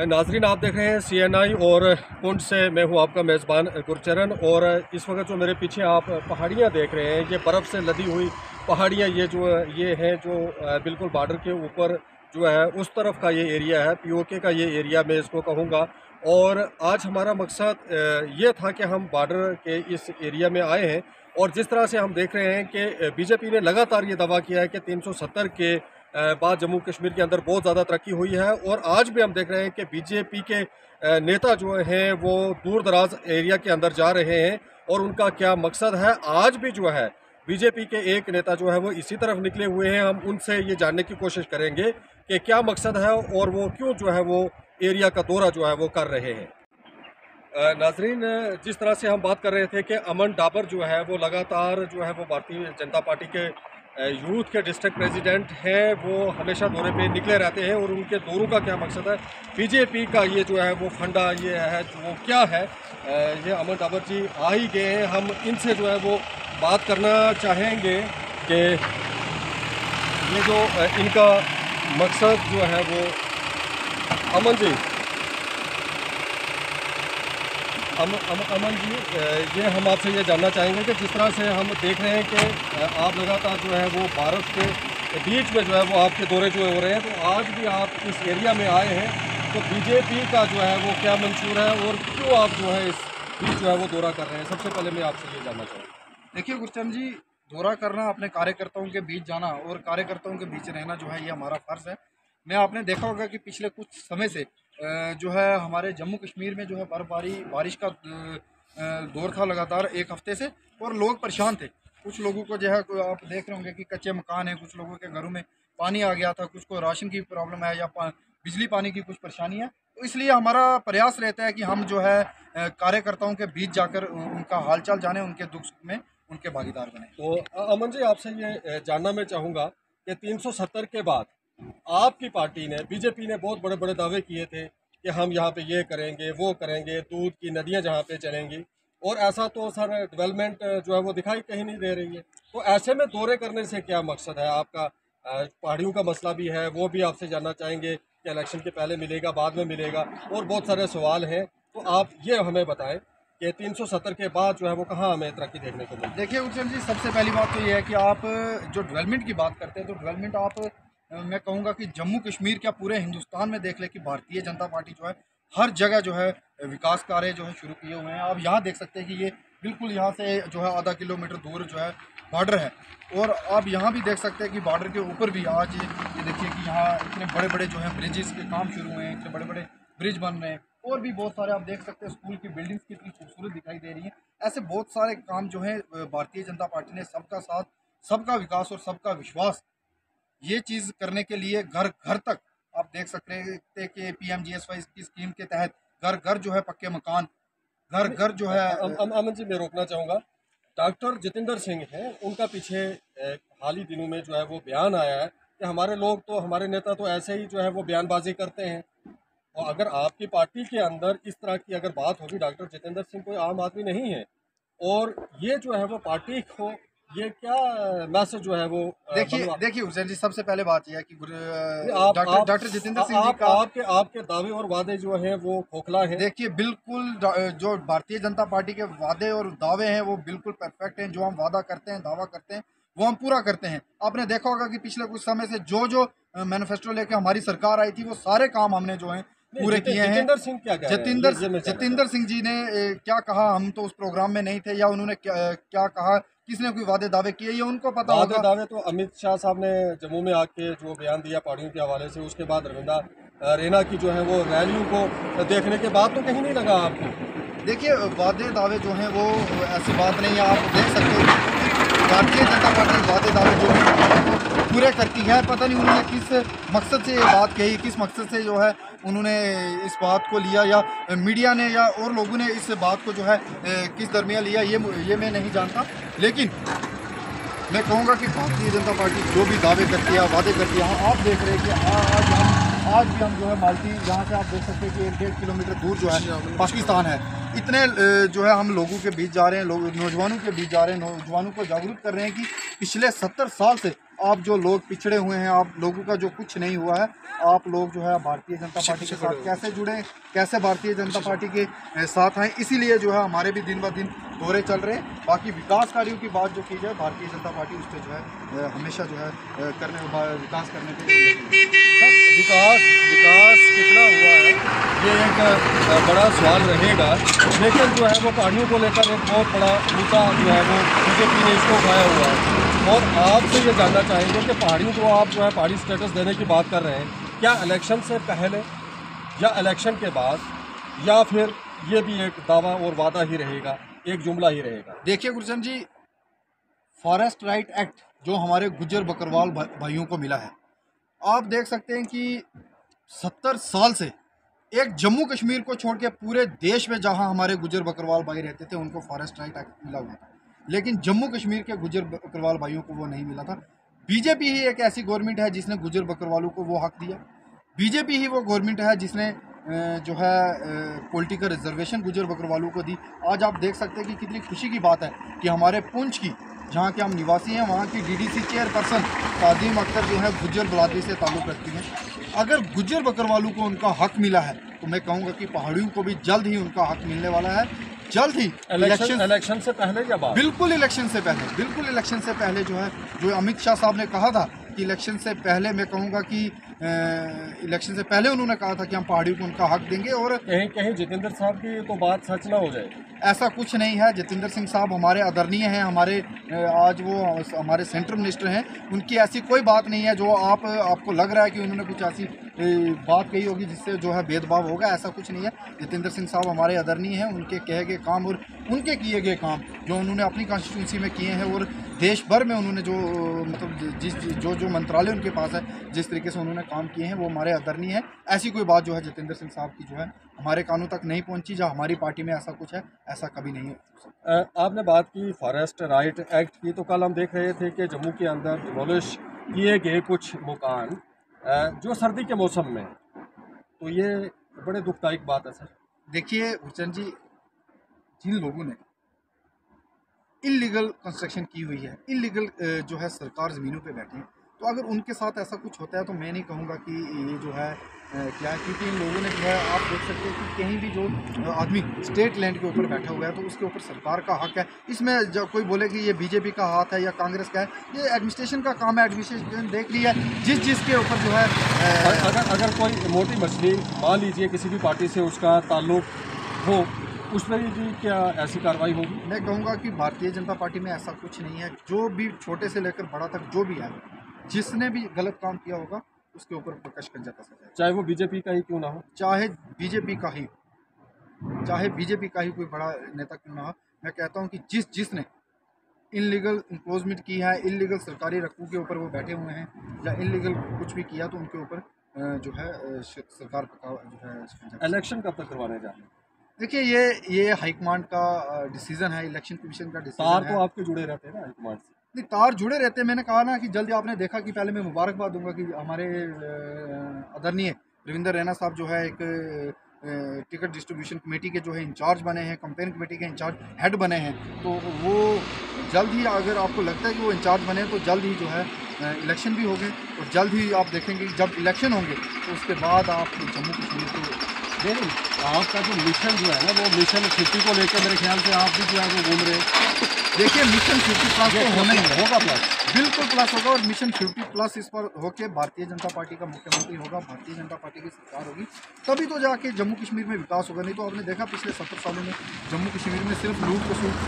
नाजरीन, आप देख रहे हैं CNI और पुंछ से मैं हूं आपका मेज़बान गुरचरण। और इस वक्त जो मेरे पीछे आप पहाड़ियां देख रहे हैं, ये बर्फ़ से लदी हुई पहाड़ियां, ये हैं जो बिल्कुल बॉर्डर के ऊपर जो है उस तरफ का ये एरिया है, POK का ये एरिया मैं इसको कहूँगा। और आज हमारा मकसद ये था कि हम बॉर्डर के इस एरिया में आए हैं, और जिस तरह से हम देख रहे हैं कि BJP ने लगातार ये दावा किया है कि 370 के बाद जम्मू कश्मीर के अंदर बहुत ज़्यादा तरक्की हुई है। और आज भी हम देख रहे हैं कि BJP के नेता जो हैं वो दूर दराज एरिया के अंदर जा रहे हैं, और उनका क्या मकसद है। आज भी जो है BJP के एक नेता जो है वो इसी तरफ निकले हुए हैं। हम उनसे ये जानने की कोशिश करेंगे कि क्या मकसद है और वो क्यों जो है वो एरिया का दौरा जो है वो कर रहे हैं। नाजरीन, जिस तरह से हम बात कर रहे थे कि अमन डाबर जो है वो लगातार जो है वो भारतीय जनता पार्टी के यूथ के डिस्ट्रिक्ट प्रेसिडेंट हैं, वो हमेशा दौरे पे निकले रहते हैं। और उनके दौरों का क्या मकसद है, BJP का ये जो है वो फंडा ये है वो क्या है। ये अमन डाबर जी आ ही गए हैं, हम इनसे जो है वो बात करना चाहेंगे कि ये जो इनका मकसद जो है वो। अमन जी, अमन जी, ये हम आपसे ये जानना चाहेंगे कि जिस तरह से हम देख रहे हैं कि आप लगातार जो है वो बर्फ़ के बीच में जो है वो आपके दौरे जो हो रहे हैं, तो आज भी आप इस एरिया में आए हैं, तो BJP का जो है वो क्या मंशूर है और क्यों आप जो है इस बीच जो है वो दौरा कर रहे हैं। सबसे पहले मैं आपसे ये जानना चाहूँगा। देखिए गुरचरण जी, दौरा करना, अपने कार्यकर्ताओं के बीच जाना और कार्यकर्ताओं के बीच रहना जो है ये हमारा फ़र्ज़ है। मैं आपने देखा होगा कि पिछले कुछ समय से जो है हमारे जम्मू कश्मीर में जो है बर्फबारी बारिश का दौर था लगातार 1 हफ्ते से, और लोग परेशान थे। कुछ लोगों को जो है आप देख रहे होंगे कि कच्चे मकान हैं, कुछ लोगों के घरों में पानी आ गया था, कुछ को राशन की प्रॉब्लम है या बिजली पानी की कुछ परेशानी है। तो इसलिए हमारा प्रयास रहता है कि हम जो है कार्यकर्ताओं के बीच जाकर उनका हालचाल जाने, उनके दुख सुख में उनके भागीदार बने। तो अमन जी, आपसे ये जानना मैं चाहूँगा कि 370 के बाद आपकी पार्टी ने, BJP ने बहुत बड़े बड़े दावे किए थे कि हम यहाँ पे ये करेंगे वो करेंगे, दूध की नदियाँ जहाँ पे चलेंगी, और ऐसा तो सर डेवलपमेंट जो है वो दिखाई कहीं नहीं दे रही है। तो ऐसे में दौरे करने से क्या मकसद है आपका। पहाड़ियों का मसला भी है, वो भी आपसे जानना चाहेंगे कि इलेक्शन के पहले मिलेगा, बाद में मिलेगा, और बहुत सारे सवाल हैं। तो आप ये हमें बताएं कि 370 के बाद जो है वो कहाँ हमें तरक्की देखने को मिली। देखिए गुरचरण जी, सबसे पहली बात तो ये है कि आप जो डेवलपमेंट की बात करते हैं, तो डेवलपमेंट आप मैं कहूँगा कि जम्मू कश्मीर क्या पूरे हिंदुस्तान में देख ले कि भारतीय जनता पार्टी जो है हर जगह जो है विकास कार्य जो है शुरू किए हुए हैं। आप यहाँ देख सकते हैं कि ये बिल्कुल यहाँ से जो है आधा किलोमीटर दूर जो है बॉर्डर है, और आप यहाँ भी देख सकते हैं कि बॉर्डर के ऊपर भी आज ये देखिए कि यहाँ इतने बड़े बड़े जो है ब्रिजेस के काम शुरू हुए हैं, इतने बड़े बड़े ब्रिज बन रहे हैं, और भी बहुत सारे आप देख सकते हैं स्कूल की बिल्डिंग्स कितनी खूबसूरत दिखाई दे रही हैं। ऐसे बहुत सारे काम जो है भारतीय जनता पार्टी ने सबका साथ, सबका विकास और सबका विश्वास, ये चीज़ करने के लिए घर घर तक आप देख सकते हैं कि PMGSY की स्कीम के तहत घर घर जो है पक्के मकान, घर घर जो है। अमन जी, मैं रोकना चाहूँगा। डॉक्टर जितेंद्र सिंह हैं, उनका पीछे हाल ही दिनों में जो है वो बयान आया है कि हमारे लोग तो, हमारे नेता तो ऐसे ही जो है वो बयानबाजी करते हैं। और अगर आपकी पार्टी के अंदर इस तरह की अगर बात होगी, डॉक्टर जितेंद्र सिंह कोई आम आदमी नहीं है, और ये जो है वो पार्टी को ये क्या मैसेज जो है वो। देखिए हुसैन जी, सबसे पहले बात यह है कि डॉक्टर जितेंद्र सिंह जी का आपके दावे और वादे जो हैं वो खोखला है। देखिए बिल्कुल जो भारतीय जनता पार्टी के वादे और दावे हैं वो बिल्कुल परफेक्ट हैं। जो हम वादा करते हैं, दावा करते हैं, वो हम पूरा करते हैं। आपने देखा होगा कि पिछले कुछ समय से जो मैनिफेस्टो लेके हमारी सरकार आई थी, वो सारे काम हमने जो है पूरे किए हैं। जितेंद्र सिंह क्या कह रहे हैं? जितेंद्र सिंह जी ने क्या कहा, हम तो उस प्रोग्राम में नहीं थे, या उन्होंने क्या कहा, किसने कोई वादे दावे किए, ये उनको पता होगा। वादे दावे तो अमित शाह साहब ने जम्मू में आके जो बयान दिया पहाड़ियों के हवाले से, उसके बाद रविंद्र रैना की जो है वो रैलियों को देखने के बाद तो कहीं नहीं लगा आपको। देखिए वादे दावे जो हैं वो ऐसी बात नहीं है। आप देख सकते हो भारतीय जनता पार्टी वादे दावे जो है पूरे करती है। पता नहीं उन्होंने किस मकसद से ये बात कही, किस मकसद से जो है उन्होंने इस बात को लिया, या मीडिया ने या और लोगों ने इस बात को जो है किस दरमियान लिया, ये मैं नहीं जानता। लेकिन मैं कहूँगा कि भारतीय जनता पार्टी जो भी दावे करती है, वादे करती है, आप देख रहे हैं कि आज भी हम जो है माल्टी, यहाँ से आप देख सकते हैं कि 1-1.5 किलोमीटर दूर जो है पाकिस्तान है। इतने जो है हम लोगों के बीच जा रहे हैं, नौजवानों के बीच जा रहे हैं, नौजवानों को जागरूक कर रहे हैं कि पिछले 70 साल से आप जो लोग पिछड़े हुए हैं, आप लोगों का जो कुछ नहीं हुआ है, आप लोग जो है भारतीय जनता पार्टी के साथ कैसे जुड़े, कैसे भारतीय जनता पार्टी के साथ आए, इसीलिए जो है हमारे भी दिन ब दिन दौरे चल रहे हैं। बाकी विकास कार्यों की बात जो की जाए, भारतीय जनता पार्टी उस पर जो है हमेशा जो है विकास करने पे विकास विकास कितना हुआ है ये एक बड़ा सवाल रहेगा, लेकिन जो है वो पहाड़ियों को लेकर एक बहुत बड़ा मुद्दा जो है वो बीजेपी ने इसको उठाया हुआ है। और आपसे ये जानना चाहेंगे कि पहाड़ियों को आप जो है पहाड़ी स्टेटस देने की बात कर रहे हैं, क्या इलेक्शन से पहले या इलेक्शन के बाद, या फिर ये भी एक दावा और वादा ही रहेगा, एक जुमला ही रहेगा? देखिए गुरचरण जी, फॉरेस्ट राइट एक्ट जो हमारे गुज्जर बकरवाल भाइयों को मिला है, आप देख सकते हैं कि 70 साल से एक जम्मू कश्मीर को छोड़ के पूरे देश में जहां हमारे गुज्जर बकरवाल भाई रहते थे उनको फॉरेस्ट राइट एक्ट मिला हुआ था, लेकिन जम्मू कश्मीर के गुज्जर बकरवाल भाइयों को वो नहीं मिला था। बीजेपी ही एक ऐसी गवर्नमेंट है जिसने गुज्जर बकरवालों को वो हक दिया। बीजेपी ही वो गवर्नमेंट है जिसने जो है पॉलिटिकल रिजर्वेशन गुज्जर बकरवालों को दी। आज आप देख सकते हैं कि कितनी खुशी की बात है कि हमारे पुंछ की, जहाँ के हम निवासी हैं, वहाँ की डीडीसी चेयरपर्सन ताजीम अख्तर जो है गुज्जर बरादरी से ताल्लुक़ रखती हैं। अगर गुज्जर बकरवालों को उनका हक मिला है तो मैं कहूँगा कि पहाड़ियों को भी जल्द ही उनका हक मिलने वाला है, जल्द ही। इलेक्शन से पहले या बाद? बिल्कुल इलेक्शन से पहले, बिल्कुल इलेक्शन से पहले जो है, जो अमित शाह साहब ने कहा था कि इलेक्शन से पहले, मैं कहूँगा कि इलेक्शन से पहले उन्होंने कहा था कि हम पहाड़ियों को उनका हक देंगे। और कहीं कहीं जितेंद्र साहब की तो बात सच ना हो जाए, ऐसा कुछ नहीं है। जितेंद्र सिंह साहब हमारे आदरणीय हैं, हमारे आज वो हमारे सेंट्रल मिनिस्टर हैं, उनकी ऐसी कोई बात नहीं है जो आपको लग रहा है कि उन्होंने कुछ ऐसी बात कही होगी जिससे जो है भेदभाव होगा, ऐसा कुछ नहीं है। जितेंद्र सिंह साहब हमारे आदरणीय हैं, उनके कहे गए काम और उनके किए गए काम जो उन्होंने अपनी कॉन्स्टिट्यूंसी में किए हैं और देश भर में उन्होंने जो मतलब जो मंत्रालय उनके पास है, जिस तरीके से उन्होंने काम किए हैं, वो हमारे आदरणीय है। ऐसी कोई बात जो है जितेंद्र सिंह साहब की जो है हमारे कानों तक नहीं पहुंची, जहाँ हमारी पार्टी में ऐसा कुछ है, ऐसा कभी नहीं है। आपने बात की फॉरेस्ट राइट एक्ट की, तो कल हम देख रहे थे कि जम्मू के अंदर डिमोलिश किए गए कुछ मकान जो सर्दी के मौसम में, तो ये बड़े दुखदायक बात है सर। देखिए हुसैन जी, जिन लोगों ने इलीगल कंस्ट्रक्शन की हुई है, इलीगल जो है सरकार ज़मीनों पे बैठी है, तो अगर उनके साथ ऐसा कुछ होता है तो मैं नहीं कहूँगा कि ये जो है क्या है, क्योंकि इन लोगों ने जो है, आप देख सकते हैं कि कहीं भी जो आदमी स्टेट लैंड के ऊपर बैठा हुआ है तो उसके ऊपर सरकार का हक है। इसमें जब कोई बोले कि ये बीजेपी का हाथ है या कांग्रेस का है, ये एडमिनिस्ट्रेशन का काम है। एडमिनिस्ट्रेशन देख रही है जिसके ऊपर जो है अगर कोई मोटी मछली मान लीजिए किसी भी पार्टी से उसका ताल्लुक हो, उसमें भी क्या ऐसी कार्रवाई होगी? मैं कहूँगा कि भारतीय जनता पार्टी में ऐसा कुछ नहीं है। जो भी छोटे से लेकर बड़ा तक जो भी है, जिसने भी गलत काम किया होगा उसके ऊपर कशकंजा कसा जाएगा, चाहे वो बीजेपी का ही क्यों ना हो, चाहे बीजेपी का ही, चाहे बीजेपी का ही कोई बड़ा नेता क्यों ना हो। मैं कहता हूँ कि जिसने इलीगल इंक्लोजमेंट की है, इलीगल सरकारी रकबों के ऊपर वो बैठे हुए हैं या इलीगल कुछ भी किया, तो उनके ऊपर जो है सरकार का जो है। इलेक्शन कब तक करवाने जा रहे हैं? देखिए ये हाईकमांड का डिसीजन है, इलेक्शन कमीशन का डिसीजन तार तो आपके जुड़े रहते हैं ना हाईकमांड से? नहीं, तार जुड़े रहते हैं। मैंने कहा ना कि जल्दी, आपने देखा कि पहले मैं मुबारकबाद दूंगा कि हमारे आदरणीय रविंदर रैना साहब जो है एक टिकट डिस्ट्रीब्यूशन कमेटी के जो है इंचार्ज बने हैं, कंपेन कमेटी के इंचार्ज हेड बने हैं, तो वो जल्द ही, अगर आपको लगता है कि वो इंचार्ज बने तो जल्द ही जो है इलेक्शन भी होंगे और जल्द ही आप देखेंगे कि जब इलेक्शन होंगे तो उसके बाद आप जम्मू कश्मीर को नहीं, आपका जो मिशन जो है ना, वो मिशन 50 को लेकर मेरे ख्याल से आप भी जो है वो घूम रहे हैं। देखिए मिशन 50 प्लस तो होना ही होगा, प्लस बिल्कुल प्लस होगा, और मिशन 50 प्लस इस पर होके भारतीय जनता पार्टी का मुख्यमंत्री होगा, भारतीय जनता पार्टी की सरकार होगी, तभी तो जाके जम्मू कश्मीर में विकास होगा। नहीं तो आपने देखा पिछले 70 सालों में जम्मू कश्मीर में सिर्फ लूट खसूट,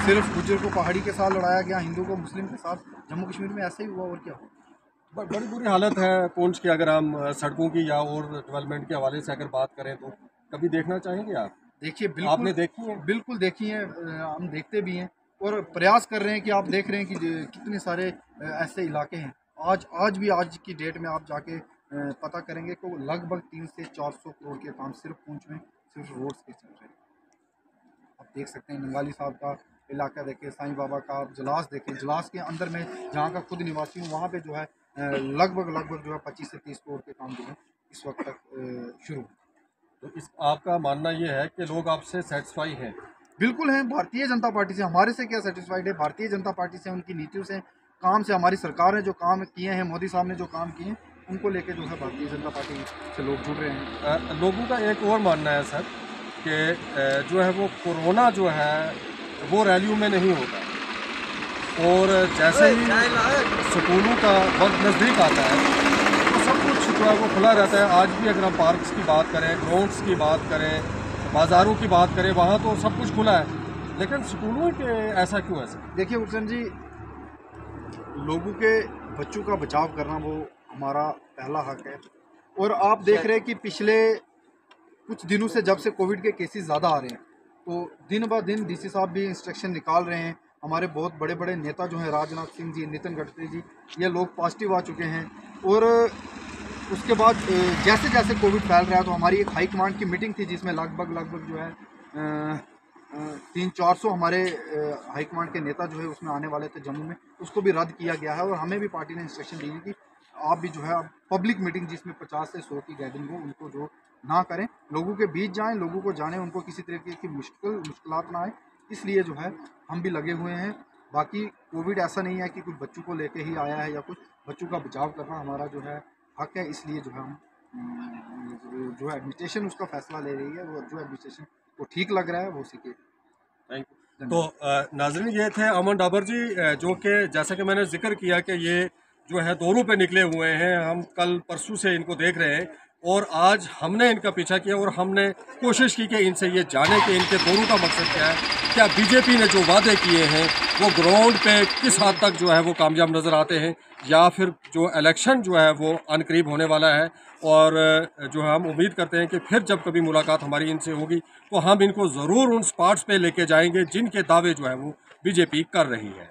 सिर्फ गुज्जर को पहाड़ी के साथ लड़ाया गया, हिंदू को मुस्लिम के साथ, जम्मू कश्मीर में ऐसे ही हुआ और क्या हुआ। बड़ी बुरी हालत है पुंछ की। अगर हम सड़कों की या और डेवलपमेंट के हवाले से अगर बात करें तो कभी देखना चाहेंगे आप? देखिए बिल्कुल, आपने देखी है? बिल्कुल देखी है, हम देखते भी हैं और प्रयास कर रहे हैं कि आप देख रहे हैं कि कितने सारे ऐसे इलाके हैं। आज भी, आज की डेट में आप जाके पता करेंगे तो लगभग 300 से 400 करोड़ के काम सिर्फ पुंछ में सिर्फ रोड्स के चल रहे हैं। आप देख सकते हैं नंगाली साहब का इलाका देखें, साईं बाबा का, आप जलास देखें, जलास के अंदर में जहाँ का खुद निवासी हूँ, वहाँ पे जो है लगभग जो है 25 से 30 करोड़ के काम जो है इस वक्त तक शुरू। तो आपका मानना ये है कि लोग आपसे सेटिस्फाई हैं? बिल्कुल हैं, भारतीय जनता पार्टी से। हमारे से क्या सेटिस्फाइड है, भारतीय जनता पार्टी से, उनकी नीतियों से, काम से, हमारी सरकार ने जो काम किए हैं, मोदी साहब ने जो काम किए हैं, उनको लेके जो है भारतीय जनता पार्टी से लोग जुड़ रहे हैं। लोगों का एक और मानना है सर कि जो है वो कोरोना जो है वो रैलियों में नहीं होता, और जैसे ही स्कूलों का वक्त नज़दीक आता है तो सब कुछ जो है वो खुला रहता है। आज भी अगर हम पार्क्स की बात करें, ग्राउंड्स की बात करें, बाज़ारों की बात करें, वहाँ तो सब कुछ खुला है, लेकिन स्कूलों के ऐसा क्यों है सर? देखिए हुसैन जी, लोगों के बच्चों का बचाव करना वो हमारा पहला हक है। और आप देख रहे हैं कि पिछले कुछ दिनों से जब से कोविड के केसेस ज़्यादा आ रहे हैं, तो दिन ब दिन डीसी साहब भी इंस्ट्रक्शन निकाल रहे हैं। हमारे बहुत बड़े बड़े नेता जो हैं, राजनाथ सिंह जी, नितिन गडकरी जी, ये लोग पॉजिटिव आ चुके हैं। और उसके बाद जैसे जैसे कोविड फैल रहा है, तो हमारी एक हाई कमांड की मीटिंग थी जिसमें लगभग जो है 300-400 हमारे हाई कमांड के नेता जो है उसमें आने वाले थे जम्मू में, उसको भी रद्द किया गया है। और हमें भी पार्टी ने इंस्ट्रक्शन दी है कि आप भी जो है पब्लिक मीटिंग जिसमें 50 से 100 की गैदरिंग हो, उनको जो ना करें, लोगों के बीच जाएं, लोगों को जाने, उनको किसी तरीके की मुश्किलात ना आए, इसलिए जो है हम भी लगे हुए हैं। बाकी कोविड ऐसा नहीं है कि कुछ बच्चों को लेके ही आया है या कुछ, बच्चों का बचाव करना हमारा जो है हक है, इसलिए जो है हम जो एडमिनिस्ट्रेशन उसका फैसला ले रही है, वो जो एडमिनिस्ट्रेशन को ठीक लग रहा है वो उसी के। Thank you. तो नाज़रीन, ये थे अमन डाबर जी, जो कि जैसा कि मैंने जिक्र किया कि ये जो है दौरों पे निकले हुए हैं। हम कल परसों से इनको देख रहे हैं और आज हमने इनका पीछा किया और हमने कोशिश की कि इनसे ये जाने कि इनके दौरों का मकसद क्या है, क्या बीजेपी ने जो वादे किए हैं वो ग्राउंड पे किस हद तक जो है वो कामयाब नज़र आते हैं, या फिर जो इलेक्शन जो है वो अनकरीब होने वाला है। और जो हम उम्मीद करते हैं कि फिर जब कभी मुलाकात हमारी इनसे होगी तो हम इनको ज़रूर उन स्पॉट्स पे लेके जाएंगे जिनके दावे जो है वो बीजेपी कर रही है।